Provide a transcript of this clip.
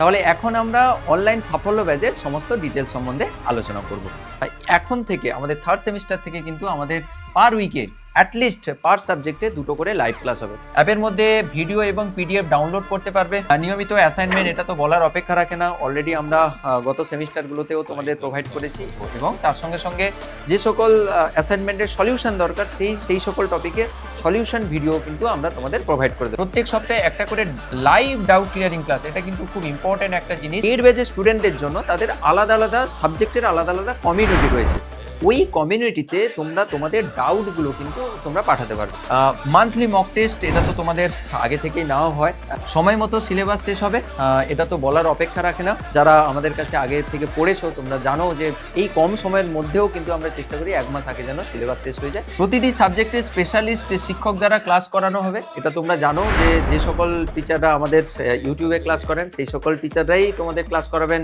তাহলে এখন আমরা অনলাইন সাফল্য ব্যাচের সমস্ত ডিটেলস সম্বন্ধে আলোচনা করব। এখন থেকে আমাদের থার্ড সেমিস্টার থেকে কিন্তু আমাদের পার উইকে অ্যাটলিস্ট পার সাবজেক্টে 2টো করে লাইভ ক্লাস হবে। অ্যাপের মধ্যে ভিডিও এবং পিডিএফ ডাউনলোড করতে পারবে। নিয়মিত অ্যাসাইনমেন্ট, এটা তো বলার অপেক্ষা রাখে না, অলরেডি আমরা গত সেমিস্টারগুলোতেও তোমাদের প্রোভাইড করেছি। এবং তার সঙ্গে সঙ্গে যে সকল অ্যাসাইনমেন্টের সলিউশন দরকার সেই সকল টপিকের সলিউশন ভিডিও কিন্তু আমরা তোমাদের প্রোভাইড করে দেবো। প্রত্যেক সপ্তাহে একটা করে লাইভ ডাউট ক্লিয়ারিং ক্লাস, এটা কিন্তু খুব ইম্পর্টেন্ট একটা জিনিস। পেইড ব্যাচের স্টুডেন্টদের জন্য তাদের আলাদা আলাদা সাবজেক্টের আলাদা আলাদা কমিউনিটি রয়েছে। ওই কমিউনিটিতে তোমরা তোমাদের ডাউটগুলো কিন্তু তোমরা পাঠাতে পারবে। মান্থলি মক টেস্ট, এটা তো তোমাদের আগে থেকেই নেওয়া হয়। সময় মতো সিলেবাস শেষ হবে, এটা তো বলার অপেক্ষা রাখে না। যারা আমাদের কাছে আগে থেকে পড়েছো তোমরা জানো যে এই কম সময়ের মধ্যেও কিন্তু আমরা চেষ্টা করি 1 মাস আগে যেন সিলেবাস শেষ হয়ে যায়। প্রতিটি সাবজেক্টে স্পেশালিস্ট শিক্ষক দ্বারা ক্লাস করানো হবে। এটা তোমরা জানো যে সকল টিচাররা আমাদের ইউটিউবে ক্লাস করেন সেই সকল টিচাররাই তোমাদের ক্লাস করাবেন।